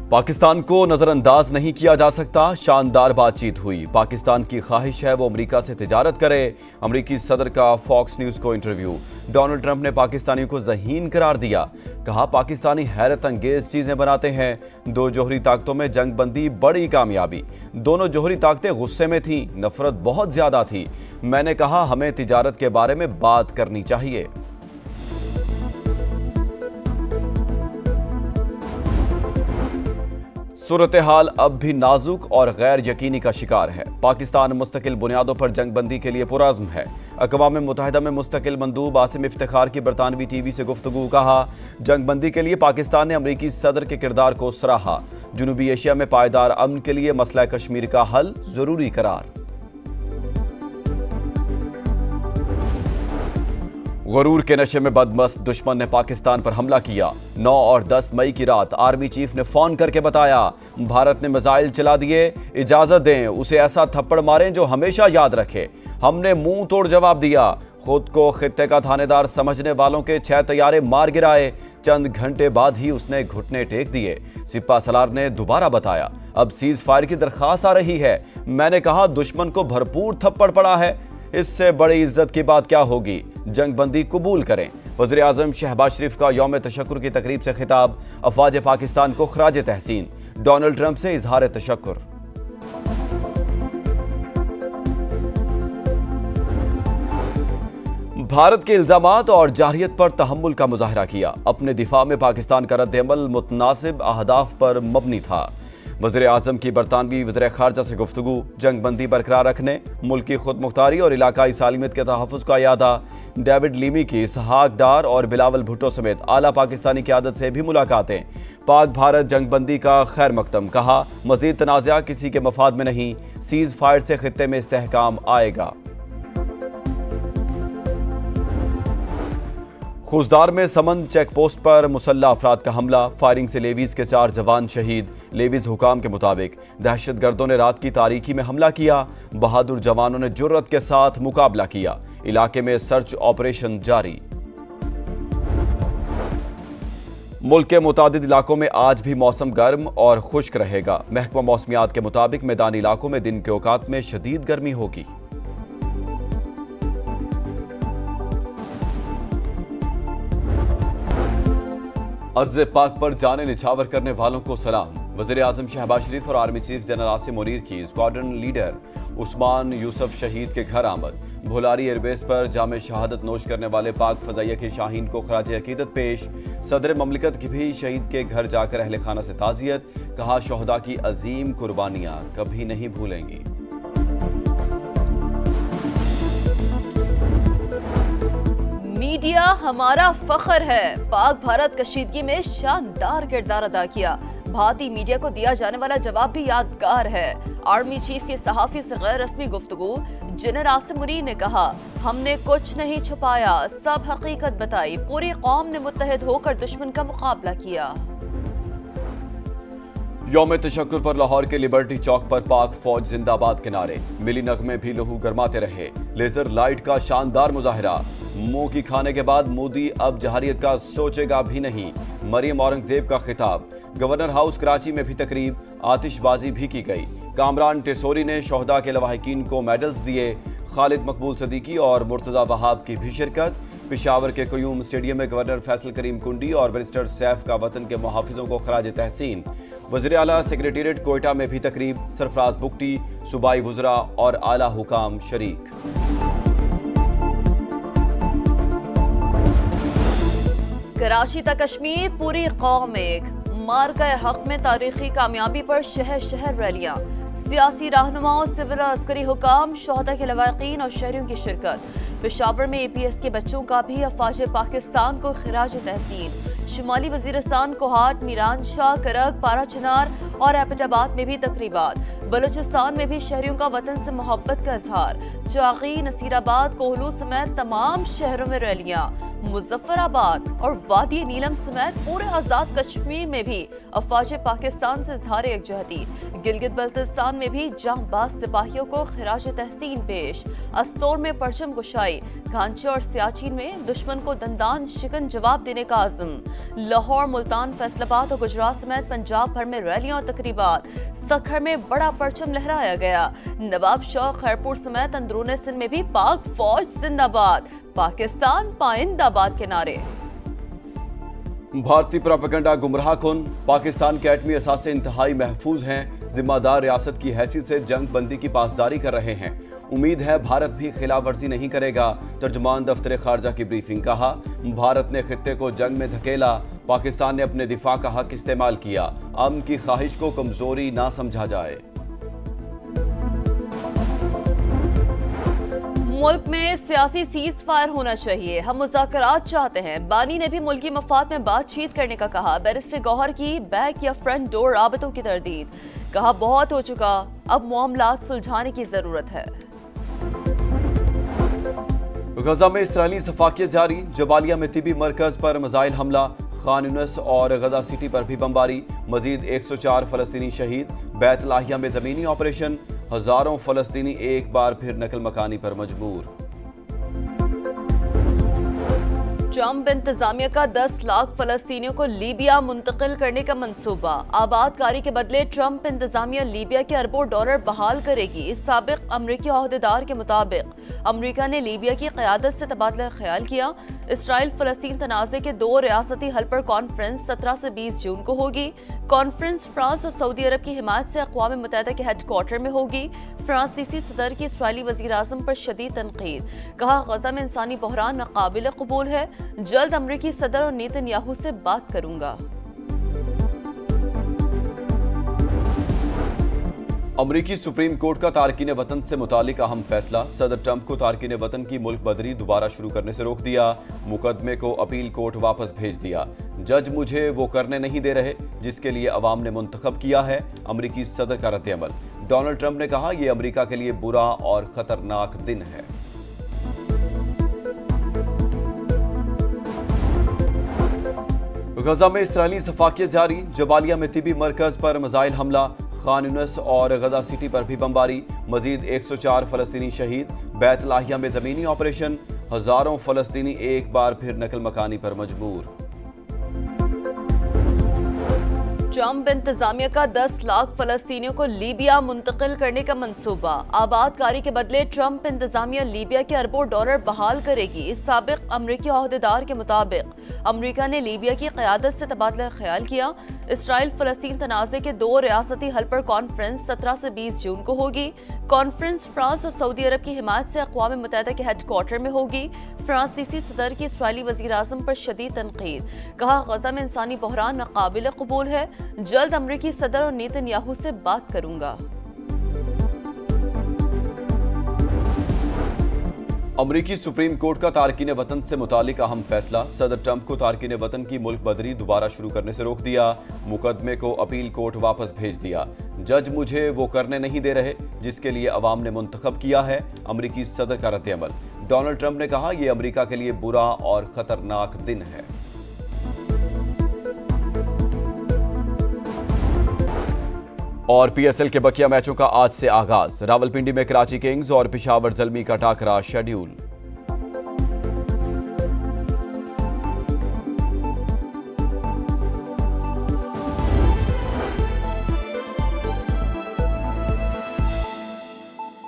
पाकिस्तान को नजरअंदाज नहीं किया जा सकता। शानदार बातचीत हुई। पाकिस्तान की ख्वाहिश है वो अमेरिका से तिजारत करे। अमेरिकी सदर का फॉक्स न्यूज को इंटरव्यू। डोनाल्ड ट्रंप ने पाकिस्तानियों को ज़हीन करार दिया। कहा पाकिस्तानी हैरत अंगेज चीजें बनाते हैं। दो जोहरी ताकतों में जंग बंदी बड़ी कामयाबी। दोनों जोहरी ताकतें गुस्से में थीं, नफरत बहुत ज्यादा थी। मैंने कहा हमें तिजारत के बारे में बात करनी चाहिए। सूरत हाल अब भी नाजुक और गैर यकीनी का शिकार है। पाकिस्तान मुस्तकिल बुनियादों पर जंग बंदी के लिए पुरअज़्म है। अक़वाम मुत्तहिदा में मुस्तकिल मंदूब आसिम इफ्तिखार की बरतानवी टीवी से गुफ्तगू। कहा जंग बंदी के लिए पाकिस्तान ने अमरीकी सदर के किरदार को सराहा। जनूबी एशिया में पायदार अमन के लिए मसला कश्मीर का हल जरूरी करार। गरूर के नशे में बदमस्त दुश्मन ने पाकिस्तान पर हमला किया। 9 और 10 मई की रात आर्मी चीफ ने फोन करके बताया भारत ने मिसाइल चला दिए, इजाजत दें उसे ऐसा थप्पड़ मारें जो हमेशा याद रखे। हमने मुंह तोड़ जवाब दिया। खुद को खित्ते का थानेदार समझने वालों के 6 तैयारे मार गिराए। चंद घंटे बाद ही उसने घुटने टेक दिए। सिपा सलार ने दोबारा बताया अब सीज फायर की दरखास्त आ रही है। मैंने कहा दुश्मन को भरपूर थप्पड़ पड़ा है, इससे बड़ी इज्जत की बात क्या होगी। जंग बंदी कबूल करें। वज़ीर आज़म शहबाज शरीफ का यौम तशक्कुर की तकरीब से खिताब। अफवाज पाकिस्तान को खराज तहसीन। डोनाल्ड ट्रंप से इजहार तशक्कुर। भारत के इल्जामात और जारहियत पर तहम्मुल का मुजाहरा किया। अपने दिफा में पाकिस्तान का रद्द-ए-अमल मुतनासिब अहदाफ पर मबनी था। वज़ीर आज़म की बरतानवी वज़ीर ख़ारजा से गुफ्तगू। जंग बंदी बरकरार रखने, मुल्क की खुद मुख्तारी और इलाकाई सालिमियत के तहफ़्फ़ुज़ का यादा। डेविड लीमी की इसहाक डार और बिलावल भुट्टो समेत आला पाकिस्तानी क़यादत से भी मुलाकातें। पाक भारत जंग बंदी का खैर मकदम। कहा मज़ीद तनाज़ा किसी के मफाद में नहीं। सीज़ फायर से खित्ते में इस्तेहकाम आएगा। खुजदार में समंद चेक पोस्ट पर मुसल्लह अफराद का हमला। फायरिंग से लेवीज के 4 जवान शहीद। लेवीज हुकाम के मुताबिक दहशत गर्दों ने रात की तारीकी में हमला किया। बहादुर जवानों ने जुर्रत के साथ मुकाबला किया। इलाके में सर्च ऑपरेशन जारी। मुल्क के मुतादिद इलाकों में आज भी मौसम गर्म और खुश्क रहेगा। महकमा मौसमियात के मुताबिक मैदानी इलाकों में दिन के औकात में शदीद गर्मी होगी। अर्ज़ पाक पर जाने निछावर करने वालों को सलाम। वज़ीर आज़म शहबाज शरीफ और army chief general Asim Munir की स्क्वाड्रन लीडर उस्मान यूसुफ शहीद के घर आमद। भोलारी एयरबेस पर जामे शहादत नोश करने वाले पाक फ़ज़ाइया के शाहीन को खराज अकीदत पेश। सदर ममलिकत की भी शहीद के घर जाकर अहले खाना से ताज़ियत। कहा शोहदा की अजीम कुर्बानियाँ कभी नहीं भूलेंगी। मीडिया हमारा फख्र है। पाक भारत कशीदगी में शानदार किरदार अदा किया। भारतीय मीडिया को दिया जाने वाला जवाब भी यादगार है। आर्मी चीफ के सहाफ़ी से गैर रस्मी गुफ्तगू। जनरल आसिम मुनीर ने कहा हमने कुछ नहीं छुपाया, सब हकीकत बताई। पूरी कौम ने मुत्तहिद होकर दुश्मन का मुकाबला किया। यौम तशक्कुर पर लाहौर के लिबर्टी चौक पर पाक फौज जिंदाबाद के नारे। मिली नगमे भी लहू गरमाते रहे। लेजर लाइट का शानदार मुजाहरा। मुंह की खाने के बाद मोदी अब जहारियत का सोचेगा भी नहीं। मरियम औरंगजेब का खिताब। गवर्नर हाउस कराची में भी तकरीब। आतिशबाजी भी की गई। कामरान टेसोरी ने शोहदा के लवाहिकीन को मेडल्स दिए। खालिद मकबूल सदीकी और मुर्तज़ा वहाब की भी शिरकत। पिशावर के क़यूम स्टेडियम में गवर्नर फैसल करीम कुंडी और बैरिस्टर सैफ का वतन के मुहाफिजों को खराज तहसीन। वज़ीर आला सेक्रेटेरिएट कोयटा में भी तकरीब। सरफराज बुगटी, सूबाई वज़रा और आला हुकाम शरीक। कराची तक कश्मीर पूरी कौम एक। मार्का हक में तारीखी कामयाबी पर शहर शहर रैलियां। सियासी रहनुमाओं, सिविल और अस्करी हुकाम, शोहदा के लवाहिकीन और शहरियों की शिरकत। पेशावर में APS के बच्चों का भी अफवाज पाकिस्तान को खिराज तहसीन। शुमाली वजीरिस्तान, कोहाट, मीरान शाह, करक, पारा चनार और एबटाबाद में भी तकरीबात। बलूचिस्तान में भी शहरियों का वतन से मोहब्बत का इजहार। चाकी, नसीराबाद, कोहलू समेत तमाम शहरों में रैलियां। मुजफ्फराबाद और वादी नीलम समेत पूरे आजाद कश्मीर में भी अफवाज पाकिस्तान से इजहार एकजहती। गिलगित बल्तिस्तान में भी जांबाज सिपाहियों को खिराज तहसीन पेश। अस्तोर में परचम कुशाई। घांचे और सियाचिन में दुश्मन को दंदान शिकन जवाब देने का आज़म। लाहौर, मुल्तान, फैसलाबाद और गुजरात समेत पंजाब भर में रैलियां और तकरीबात। सखर में बड़ा परचम लहराया गया। नवाब शाह, खैरपुर समेत अंदरूनी सिंध में भी पाक फौज जिंदाबाद, पाकिस्तान पाइंदाबाद के नारे। भारतीय प्रोपेगेंडा गुमराहकुन। पाकिस्तान के एटमी असासे इंतहाई महफूज हैं। जिम्मेदार रियासत की हैसियत से जंग बंदी की पासदारी कर रहे हैं। उम्मीद है भारत भी खिलाफ वर्जी नहीं करेगा। तर्जुमान दफ्तर खारजा की ब्रीफिंग। कहा, भारत ने खित्ते को जंग में धकेला। पाकिस्तान ने अपने दिफा का हक इस्तेमाल किया। अमन की ख्वाहिश को कमजोरी ना समझा जाए। मुल्क में सियासी सीज फायर होना चाहिए। हम मुज़ाकरात चाहते हैं। बानी ने भी मुल्की मफाद में बातचीत करने का कहा। बैरिस्टर गौहर की बैक या फ्रंट डोर राबतों की तरदीद। कहा, बहुत हो चुका, अब मामलात सुलझाने की जरूरत है। गजा में इसराइली सफाकियत जारी। जबालिया में तिबी मरकज पर मिसाइल हमला। खान यूनिस और गजा सिटी पर भी बमबारी। मजीद 104 फलस्तीनी शहीद। बैत लाहिया में जमीनी ऑपरेशन। हजारों फलस्तीनी एक बार फिर नकल मकानी पर मजबूर। ट्रंप इंतजामिया का 10 लाख फलस्तीनियों को लीबिया मुंतकिल करने का मंसूबा। आबादकारी के बदले ट्रंप इंतजामिया लीबिया के अरबों डॉलर बहाल करेगी। साबिक अमरीकी अहदेदार के मुताबिक अमरीका ने लीबिया की क़यादत से तबादला ख्याल किया। इसराइल फलस्तीन तनाज़े के 2 रियासती हल पर कॉन्फ्रेंस 17 से 20 जून को होगी। कॉन्फ्रेंस फ्रांस और सऊदी अरब की हिमायत से अक़वाम मुत्तहिदा के हेडक्वार्टर में होगी। फ्रांसीसी सदर की इसराइली वज़ीर आज़म पर शदीद तनकीद। कहा, गजा में इंसानी बहरान नाकाबिल कबूल है। जल्द अमरीकी सदर और नेतन्याहू से बात करूंगा। अमरीकी सुप्रीम कोर्ट का तारकीन वतन से मुतालिक अहम फैसला। सदर ट्रंप को तारकीन वतन की मुल्क बदरी दोबारा शुरू करने से रोक दिया। मुकदमे को अपील कोर्ट वापस भेज दिया। जज मुझे वो करने नहीं दे रहे जिसके लिए अवाम ने मुंतखब किया है। अमरीकी सदर का रद्द-ए-अमल। डोनाल्ड ट्रंप ने कहा, यह अमरीका के लिए बुरा और खतरनाक दिन है। गजा में इसराइली सफाकियत जारी। जबालिया में तिबी मरकज पर मिसाइल हमला। खान यूनिस और गजा सिटी पर भी बमबारी। मजीद 104 फलस्तीनी शहीद। बैत लाहिया में जमीनी ऑपरेशन। हजारों फलस्तीनी एक बार फिर नकल मकानी पर मजबूर। ट्रंप इंतजामिया का 10 लाख फलस्तीनियों को लीबिया मुंतकिल करने का मंसूबा। आबादकारी के बदले ट्रंप इंतजामिया लीबिया के अरबों डॉलर बहाल करेगी। साबिक अमरीकी अहदेदार के मुताबिक अमरीका ने लीबिया की क़यादत से तबादला ख्याल किया। इसराइल फलस्तीन तनाज़े के 2 रियासती हल पर कॉन्फ्रेंस 17 से 20 जून को होगी। कॉन्फ्रेंस फ्रांस और सऊदी अरब की हिमायत से अक़वाम मुत्तहिदा के हेडक्वार्टर में होगी। फ्रांसीसी सदर की इसराइली वज़ीर आज़म पर शदीद तनकीद। कहा, गजा में इंसानी बहरान नाकाबिल कबूल है। जल्द अमरीकी सदर और नेतन्याहू से बात करूंगा। अमरीकी सुप्रीम कोर्ट का तारकीन वतन से मुतालिक अहम फैसला। सदर ट्रंप को तारकीन वतन की मुल्क बदरी दोबारा शुरू करने से रोक दिया। मुकदमे को अपील कोर्ट वापस भेज दिया। जज मुझे वो करने नहीं दे रहे जिसके लिए अवाम ने मुंतखब किया है। अमरीकी सदर का रद्द-ए-अमल। डोनाल्ड ट्रंप ने कहा, यह अमरीका के लिए बुरा और खतरनाक दिन है। और पीएसएल के बकिया मैचों का आज से आगाज। रावलपिंडी में कराची किंग्स और पेशावर ज़ल्मी का टाकरा शेड्यूल।